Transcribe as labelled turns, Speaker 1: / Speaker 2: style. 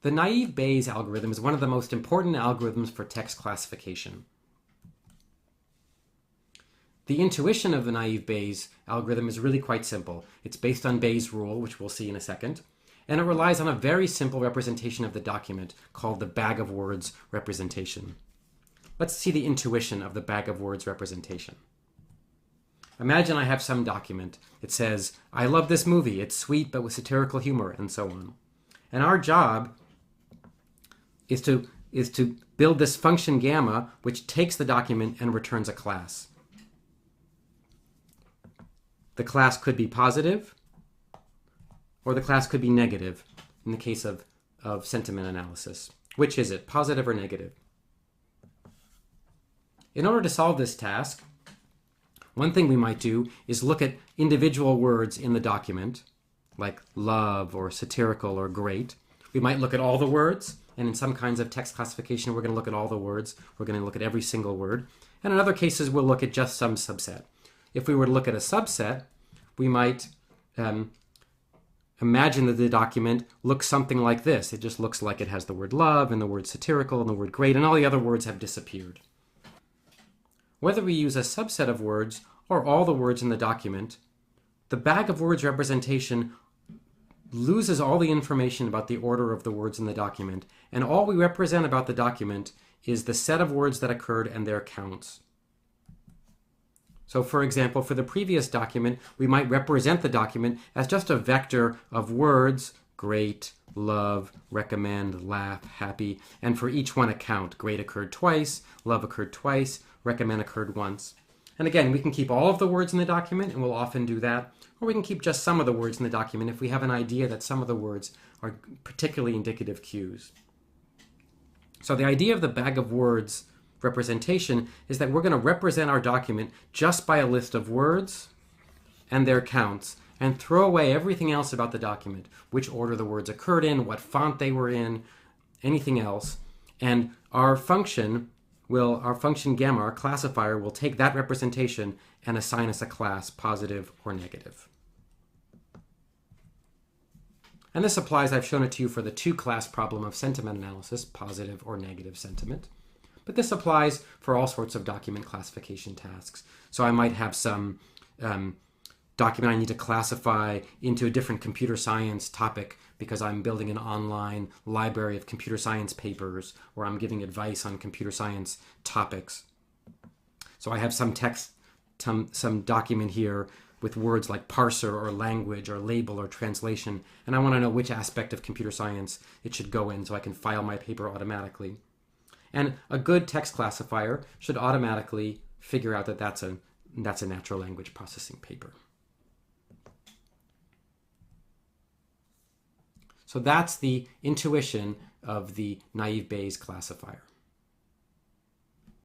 Speaker 1: The naive Bayes algorithm is one of the most important algorithms for text classification. The intuition of the naive Bayes algorithm is really quite simple. It's based on Bayes' rule, which we'll see in a second, and it relies on a very simple representation of the document called the bag of words representation. Let's see the intuition of the bag of words representation. Imagine I have some document. It says, I love this movie. It's sweet but with satirical humor, and so on. And our job is to build this function gamma, which takes the document and returns a class. The class could be positive, or the class could be negative in the case of sentiment analysis. Which is it, positive or negative? In order to solve this task, one thing we might do is look at individual words in the document, like love or satirical or great. We might look at all the words, and in some kinds of text classification, we're going to look at all the words. We're going to look at every single word. And in other cases, we'll look at just some subset. If we were to look at a subset, we might imagine that the document looks something like this. It just looks like it has the word love and the word satirical and the word great, and all the other words have disappeared. Whether we use a subset of words or all the words in the document, the bag of words representation loses all the information about the order of the words in the document, and all we represent about the document is the set of words that occurred and their counts. So for example, for the previous document, we might represent the document as just a vector of words, great, love, recommend, laugh, happy, and for each one a count. Great occurred twice, love occurred twice, recommend occurred once. And again, we can keep all of the words in the document, and we'll often do that, or we can keep just some of the words in the document if we have an idea that some of the words are particularly indicative cues. So the idea of the bag of words representation is that we're going to represent our document just by a list of words and their counts, and throw away everything else about the document, which order the words occurred in, what font they were in, anything else. And our function gamma, our classifier, will take that representation and assign us a class, positive or negative. And this applies, I've shown it to you for the two-class problem of sentiment analysis, positive or negative sentiment. But this applies for all sorts of document classification tasks. So I might have some document I need to classify into a different computer science topic because I'm building an online library of computer science papers, or I'm giving advice on computer science topics. So I have some text, some document here with words like parser or language or label or translation, and I want to know which aspect of computer science it should go in so I can file my paper automatically. And a good text classifier should automatically figure out that that's a natural language processing paper. So that's the intuition of the naive Bayes classifier.